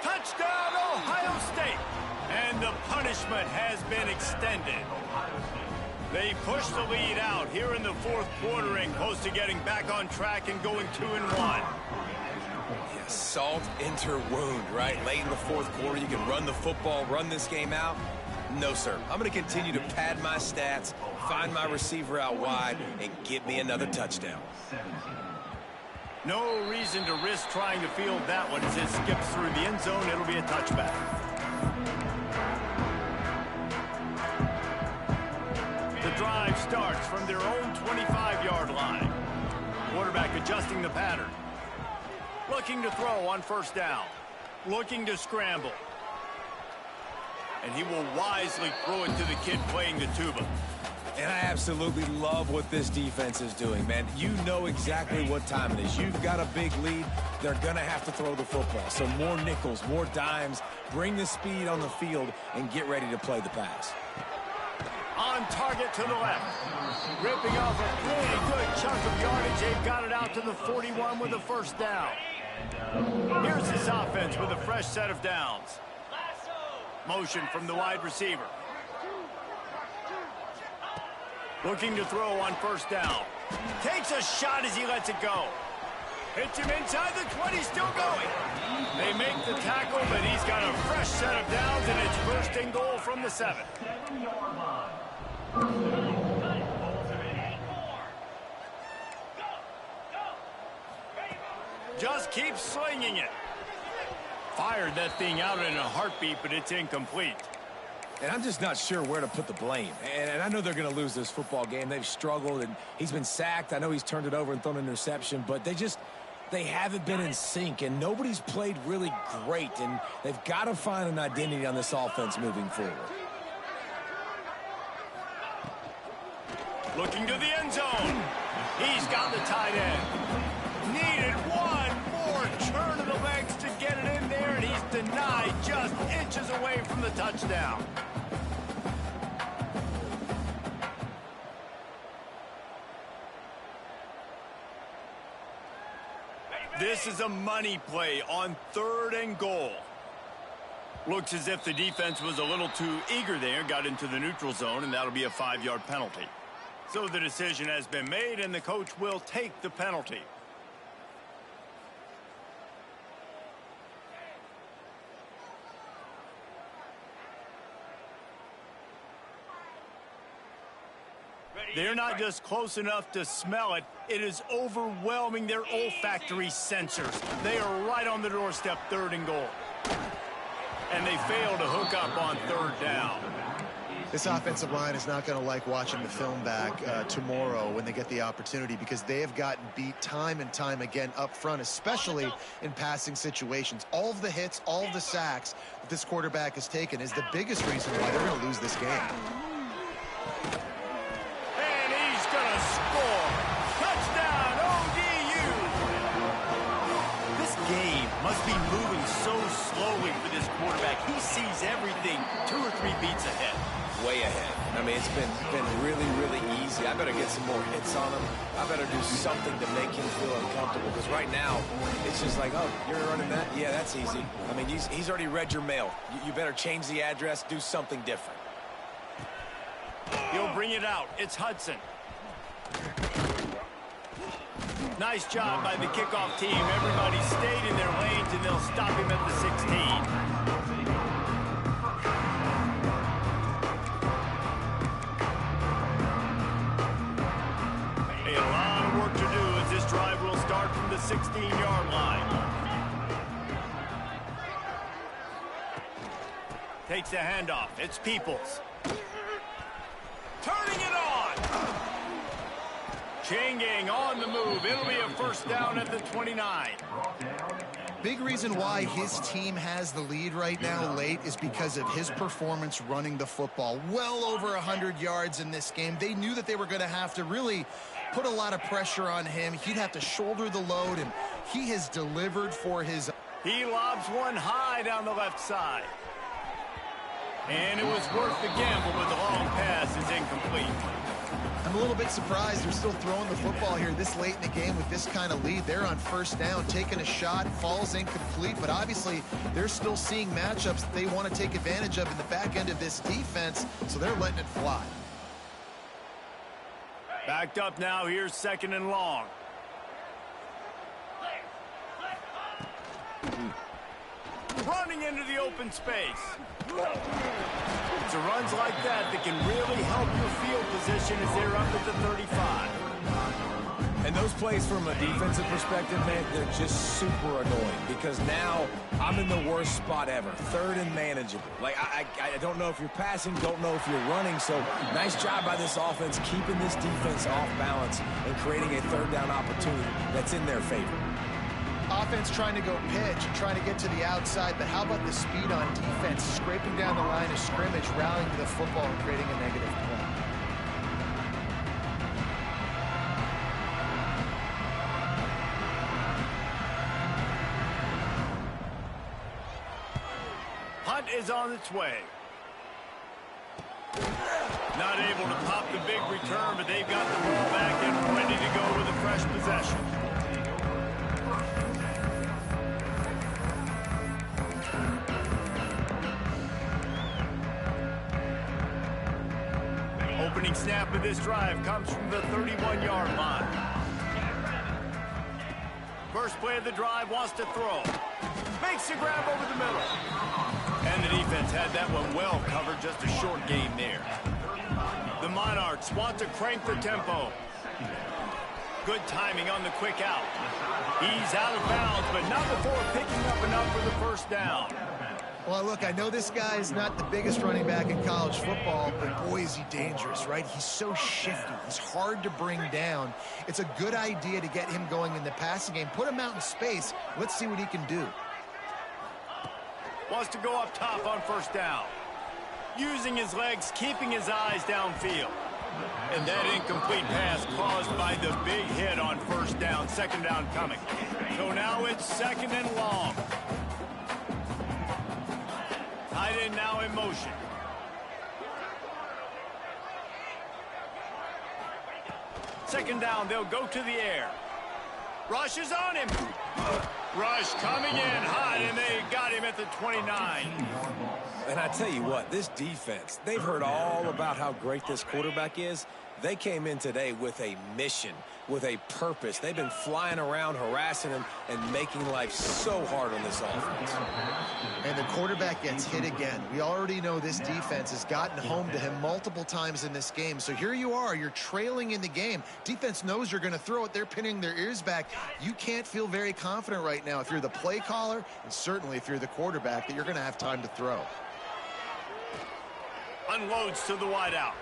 [SPEAKER 1] Touchdown, Ohio State. And the punishment has been extended. They push the lead out here in the fourth quarter and close to getting back on track and going 2-1.
[SPEAKER 3] Salt enter wound, right? Late in the fourth quarter, you can run the football, run this game out. No, sir. I'm going to continue to pad my stats, find my receiver out wide, and get me another touchdown.
[SPEAKER 1] No reason to risk trying to field that one. As it skips through the end zone, it'll be a touchback. The drive starts from their own 25-yard line. Quarterback adjusting the pattern. Looking to throw on first down. Looking to scramble. And he will wisely throw it to the kid playing the tuba.
[SPEAKER 3] And I absolutely love what this defense is doing, man. You know exactly what time it is. You've got a big lead. They're going to have to throw the football. So more nickels, more dimes. Bring the speed on the field and get ready to play the pass.
[SPEAKER 1] On target to the left. Ripping off a pretty good chunk of yardage. They've got it out to the 41 with a first down. Here's this offense with a fresh set of downs. Motion from the wide receiver. Looking to throw on first down. Takes a shot as he lets it go. Hits him inside the 20, still going. They make the tackle, but he's got a fresh set of downs, and it's first and goal from the 7. Just keep slinging it. Fired that thing out in a heartbeat, but it's incomplete.
[SPEAKER 3] And I'm just not sure where to put the blame. And I know they're going to lose this football game. They've struggled, and he's been sacked. I know he's turned it over and thrown an interception, but they haven't been in sync, and nobody's played really great, and they've got to find an identity on this offense moving forward.
[SPEAKER 1] Looking to the end zone. He's got the tight end. Needed one more turn of the legs to get it in there, and he's denied just inches away from the touchdown. This is a money play on 3rd and goal. Looks as if the defense was a little too eager there, got into the neutral zone, and that'll be a 5-yard penalty. So the decision has been made, and the coach will take the penalty. They're not just close enough to smell it. It is overwhelming their olfactory sensors. They are right on the doorstep, 3rd and goal. And they fail to hook up on 3rd down.
[SPEAKER 2] This offensive line is not going to like watching the film back tomorrow when they get the opportunity, because they have gotten beat time and time again up front, especially in passing situations. All of the hits, all of the sacks that this quarterback has taken is the biggest reason why they're going to lose this game.
[SPEAKER 1] And he's going to score. Touchdown, ODU. This game must be moving so slowly for this quarterback. He sees everything 2 or 3 beats ahead.
[SPEAKER 3] Way ahead. I mean, it's been really, really easy. I better get some more hits on him. I better do something to make him feel uncomfortable, because right now it's just like, oh, you're running that? Yeah, that's easy. I mean, he's already read your mail. You better change the address, do something different.
[SPEAKER 1] He'll bring it out. It's Hudson. Nice job by the kickoff team. Everybody stayed in their lanes, and they'll stop him at the 16. A lot of work to do as this drive will start from the 16-yard line. Takes the handoff. It's Peoples. Turning it on. Changing on the move. It'll be a first down at the 29.
[SPEAKER 2] Big reason why his team has the lead right now late is because of his performance running the football. Well over 100 yards in this game. They knew that they were going to have to really put a lot of pressure on him. He'd have to shoulder the load, and he has delivered for his...
[SPEAKER 1] He lobs one high down the left side. And it was worth the gamble, but the long pass is incomplete.
[SPEAKER 2] I'm a little bit surprised they're still throwing the football here this late in the game with this kind of lead. They're on first down, taking a shot, falls incomplete, but obviously they're still seeing matchups that they want to take advantage of in the back end of this defense, so they're letting it fly.
[SPEAKER 1] Backed up now. Here's 2nd and long. Running into the open space. It's runs like that can really help your field position as they're up at the 35.
[SPEAKER 3] And those plays from a defensive perspective, man, they're just super annoying, because now I'm in the worst spot ever. 3rd and manageable. Like, I don't know if you're passing, don't know if you're running. So nice job by this offense keeping this defense off balance and creating a 3rd down opportunity that's in their favor.
[SPEAKER 2] Offense trying to go pitch and trying to get to the outside, but how about the speed on defense, scraping down the line of scrimmage, rallying to the football and creating a negative play.
[SPEAKER 1] Hunt is on its way. Not able to pop the big return, but they've got the ball back and ready to go with a fresh possession. Opening snap of this drive comes from the 31-yard line. First play of the drive, wants to throw. Makes the grab over the middle. And the defense had that one well covered, just a short gain there. The Monarchs want to crank the tempo. Good timing on the quick out. He's out of bounds, but not before picking up enough for the first down.
[SPEAKER 2] Well, look, I know this guy is not the biggest running back in college football, but boy, is he dangerous, right? He's so shifty. He's hard to bring down. It's a good idea to get him going in the passing game. Put him out in space. Let's see what he can do.
[SPEAKER 1] Wants to go up top on first down. Using his legs, keeping his eyes downfield. And that incomplete pass caused by the big hit on first down. 2nd down coming. So now it's 2nd and long. Tight end now in motion. Second down, they'll go to the air. Rush is on him. Rush coming in hot, and they got him at the 29.
[SPEAKER 3] And I tell you what, this defense, they've heard all about how great this quarterback is. They came in today with a mission, with a purpose. They've been flying around, harassing him, and making life so hard on this offense.
[SPEAKER 2] And the quarterback gets hit again. We already know this defense has gotten home to him multiple times in this game. So here you are, you're trailing in the game. Defense knows you're going to throw it. They're pinning their ears back. You can't feel very confident right now if you're the play caller, and certainly if you're the quarterback, that you're going to have time to throw.
[SPEAKER 1] Unloads to the wideout.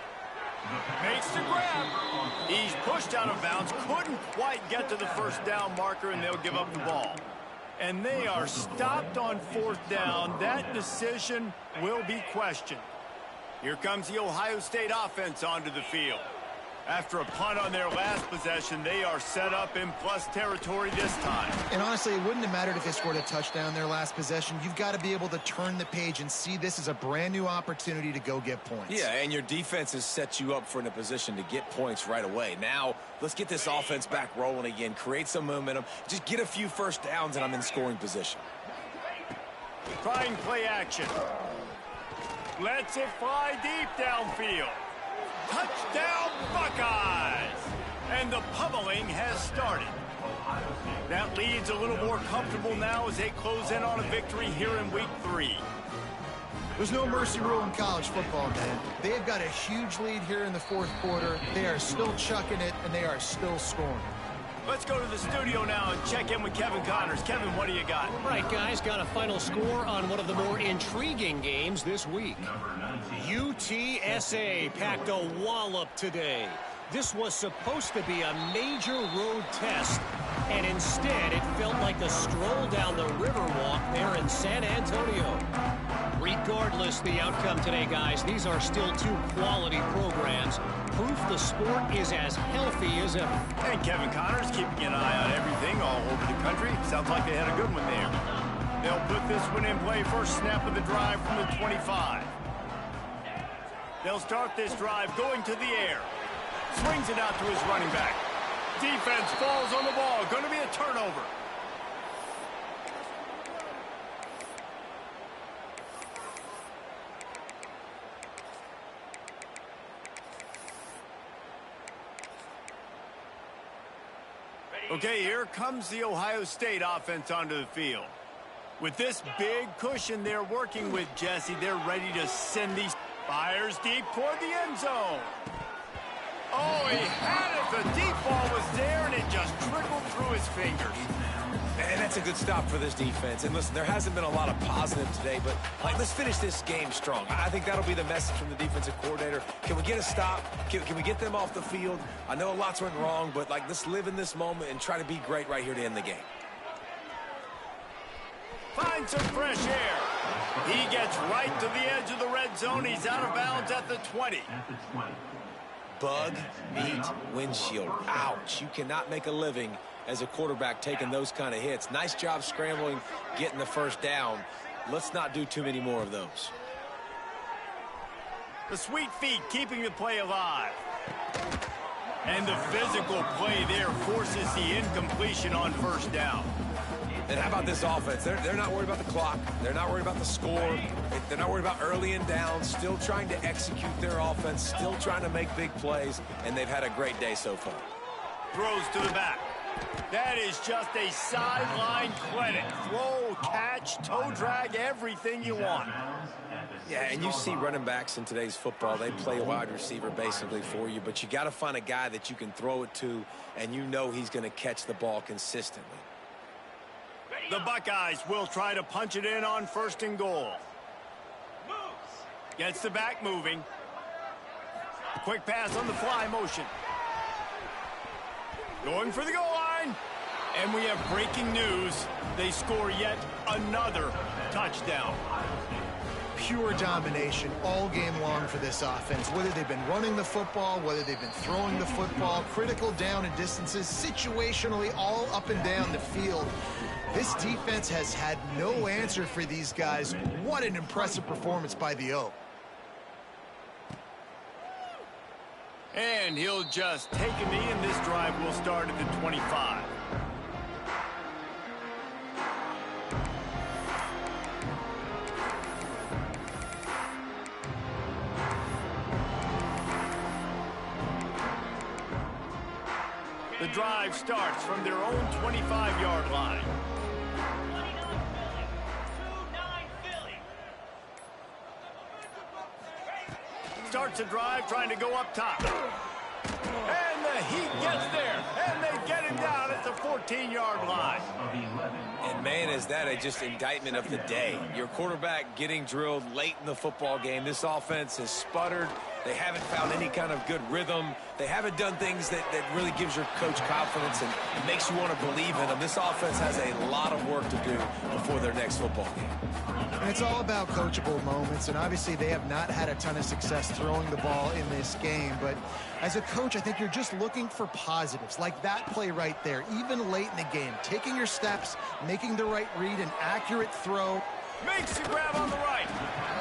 [SPEAKER 1] Makes the grab. He's pushed out of bounds. Couldn't quite get to the first down marker, and they'll give up the ball. And they are stopped on fourth down. That decision will be questioned. Here comes the Ohio State offense onto the field. After a punt on their last possession, they are set up in plus territory this time.
[SPEAKER 2] And honestly, it wouldn't have mattered if they scored a touchdown their last possession. You've got to be able to turn the page and see this as a brand new opportunity to go get points.
[SPEAKER 3] Yeah, and your defense has set you up for in a position to get points right away. Now, let's get this offense back rolling again, create some momentum, just get a few first downs, and I'm in scoring position.
[SPEAKER 1] Trying play action. Lets it fly deep downfield. Touchdown, Buckeyes! And the pummeling has started. That lead's a little more comfortable now as they close in on a victory here in week 3.
[SPEAKER 2] There's no mercy rule in college football, man. They've got a huge lead here in the fourth quarter. They are still chucking it, and they are still scoring.
[SPEAKER 1] Let's go to the studio now and check in with Kevin Connors. Kevin, what do you got?
[SPEAKER 5] Right, guys, got a final score on one of the more intriguing games this week. UTSA packed a wallop today. This was supposed to be a major road test, and instead it felt like a stroll down the Riverwalk there in San Antonio. Regardless the outcome today, guys, these are still two quality programs. Proof the sport is as healthy as ever.
[SPEAKER 1] And Kevin Connors keeping an eye on everything all over the country. Sounds like they had a good one there. They'll put this one in play. First snap of the drive from the 25. They'll start this drive going to the air. Swings it out to his running back. Defense falls on the ball. Going to be a turnover. Okay, here comes the Ohio State offense onto the field. With this big cushion they're working with, Jesse, they're ready to send these. Fires deep toward the end zone. Oh, he had it. The deep ball was there, and it just trickled through his fingers.
[SPEAKER 3] And that's a good stop for this defense. And listen, there hasn't been a lot of positive today, but let's finish this game strong. I think that'll be the message from the defensive coordinator. Can we get a stop? Can we get them off the field? I know lots went wrong, but let's live in this moment and try to be great right here to end the game.
[SPEAKER 1] Find some fresh air. He gets right to the edge of the red zone. He's out of bounds at the 20.
[SPEAKER 3] Bug meat windshield. Ouch. You cannot make a living as a quarterback taking those kind of hits. Nice job scrambling, getting the first down. Let's not do too many more of those.
[SPEAKER 1] The sweet feet keeping the play alive. And the physical play there forces the incompletion on first down.
[SPEAKER 3] And how about this offense? They're not worried about the clock. They're not worried about the score. They're not worried about early and down. Still trying to execute their offense. Still trying to make big plays. And they've had a great day so far.
[SPEAKER 1] Throws to the back. That is just a sideline credit. Throw, catch, toe drag, everything you want.
[SPEAKER 3] Yeah, and you see running backs in today's football. They play a wide receiver basically for you. But you got to find a guy that you can throw it to, and you know he's going to catch the ball consistently.
[SPEAKER 1] The Buckeyes will try to punch it in on first and goal. Gets the back moving. Quick pass on the fly motion. Going for the goal line. And we have breaking news. They score yet another touchdown.
[SPEAKER 2] Pure domination all game long for this offense. Whether they've been running the football, whether they've been throwing the football, critical down and distances, situationally all up and down the field. This defense has had no answer for these guys. What an impressive performance by the O.
[SPEAKER 1] And he'll just take a knee, and this drive will start at the 25. The drive starts from their own 25-yard line. Starts the drive trying to go up top. And the Heat gets there. And they get him down at the 14-yard line.
[SPEAKER 3] And, man, is that just indictment of the day. Your quarterback getting drilled late in the football game. This offense has sputtered. They haven't found any kind of good rhythm. They haven't done things that really gives your coach confidence and makes you want to believe in them. This offense has a lot of work to do before their next football game.
[SPEAKER 2] And it's all about coachable moments, and obviously they have not had a ton of success throwing the ball in this game. But as a coach, I think you're just looking for positives, like that play right there, even late in the game. Taking your steps, making the right read, an accurate throw.
[SPEAKER 1] Makes the grab on the right.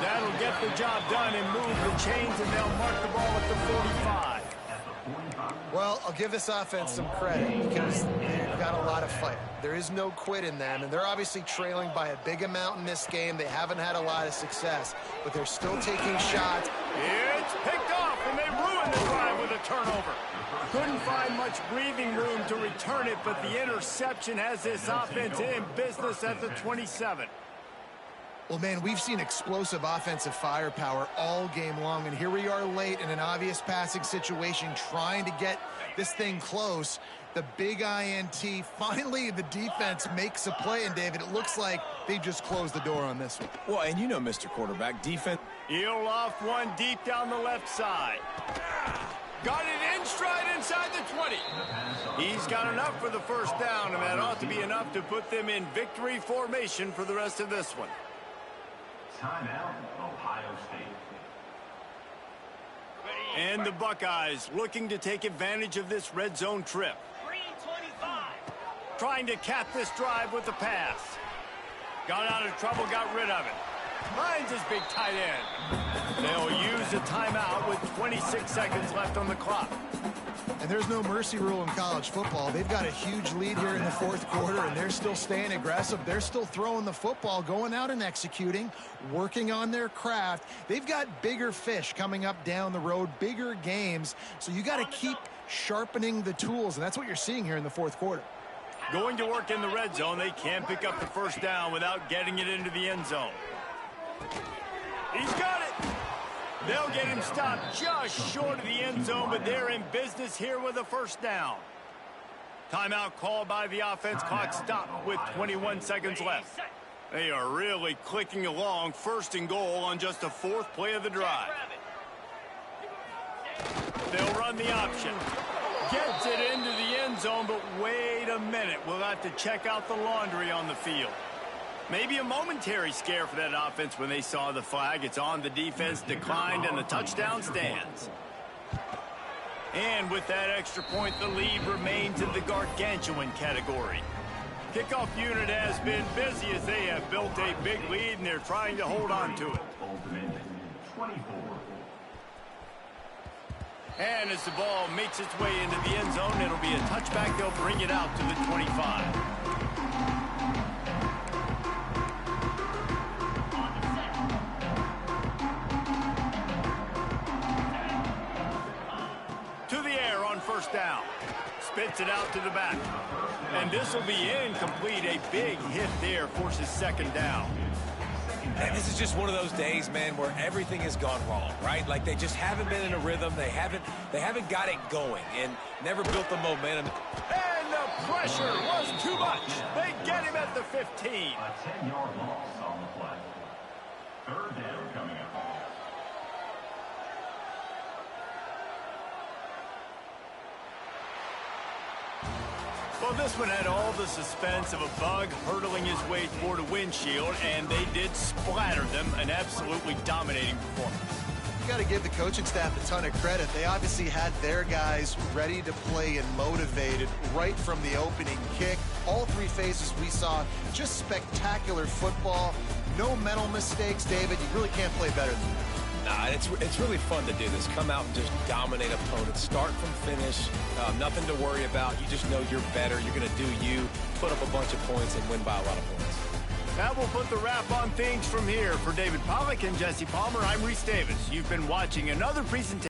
[SPEAKER 1] That'll get the job done and move the chains, and they'll mark the ball at the 45.
[SPEAKER 2] Well, I'll give this offense some credit because they've got a lot of fight. There is no quit in them, and they're obviously trailing by a big amount in this game. They haven't had a lot of success, but they're still taking shots.
[SPEAKER 1] It's picked off, and they ruined the drive with a turnover. Couldn't find much breathing room to return it, but the interception has this offense in business at the 27.
[SPEAKER 2] Well, man, we've seen explosive offensive firepower all game long, and here we are late in an obvious passing situation trying to get this thing close. The big INT, finally the defense makes a play, and David, it looks like they just closed the door on this one.
[SPEAKER 3] Well, and you know, Mr. Quarterback, defense.
[SPEAKER 1] He'll off one deep down the left side. Got it in stride inside the 20. He's got enough for the first down, and that ought to be enough to put them in victory formation for the rest of this one.
[SPEAKER 4] Timeout, Ohio State.
[SPEAKER 1] And the Buckeyes looking to take advantage of this red zone trip.
[SPEAKER 6] 3:25.
[SPEAKER 1] Trying to cap this drive with the pass. Got out of trouble, got rid of it. Finds his big tight end. They'll use a timeout with 26 seconds left on the clock.
[SPEAKER 2] And there's no mercy rule in college football. They've got a huge lead here in the fourth quarter, and they're still staying aggressive. They're still throwing the football, going out and executing, working on their craft. They've got bigger fish coming up down the road, bigger games. So you got to keep sharpening the tools, and that's what you're seeing here in the fourth quarter.
[SPEAKER 1] Going to work in the red zone. They can't pick up the first down without getting it into the end zone. He's got it. They'll get him stopped just short of the end zone, but they're in business here with a first down. Timeout called by the offense. Clock stopped with 21 seconds left. They are really clicking along. First and goal on just the fourth play of the drive. They'll run the option. Gets it into the end zone, but wait a minute. We'll have to check out the laundry on the field. Maybe a momentary scare for that offense when they saw the flag. It's on, the defense declined, and the touchdown stands. And with that extra point, the lead remains in the gargantuan category. Kickoff unit has been busy as they have built a big lead, and they're trying to hold on to it.
[SPEAKER 4] 24.
[SPEAKER 1] And as the ball makes its way into the end zone, it'll be a touchback. They'll bring it out to the 25. To the air on first down. Spits it out to the back. And this will be incomplete. A big hit there forces second down.
[SPEAKER 3] And this is just one of those days, man, where everything has gone wrong, right? Like they just haven't been in a rhythm. They haven't got it going and never built the momentum.
[SPEAKER 1] And the pressure was too much. They get him at the 15.
[SPEAKER 4] A 10-yard loss on the play. Third down coming up.
[SPEAKER 1] Well, this one had all the suspense of a bug hurtling his way toward a windshield, and they did splatter them. An absolutely dominating performance.
[SPEAKER 2] You got to give the coaching staff a ton of credit. They obviously had their guys ready to play and motivated right from the opening kick. All three phases we saw, just spectacular football. No mental mistakes, David. You really can't play better than that.
[SPEAKER 3] Nah, it's really fun to do this. Come out and just dominate opponents. Start from finish. Nothing to worry about. You just know you're better. You're going to do you, put up a bunch of points, and win by a lot of points.
[SPEAKER 1] That will put the wrap on things from here. For David Pollack and Jesse Palmer, I'm Reese Davis. You've been watching another presentation.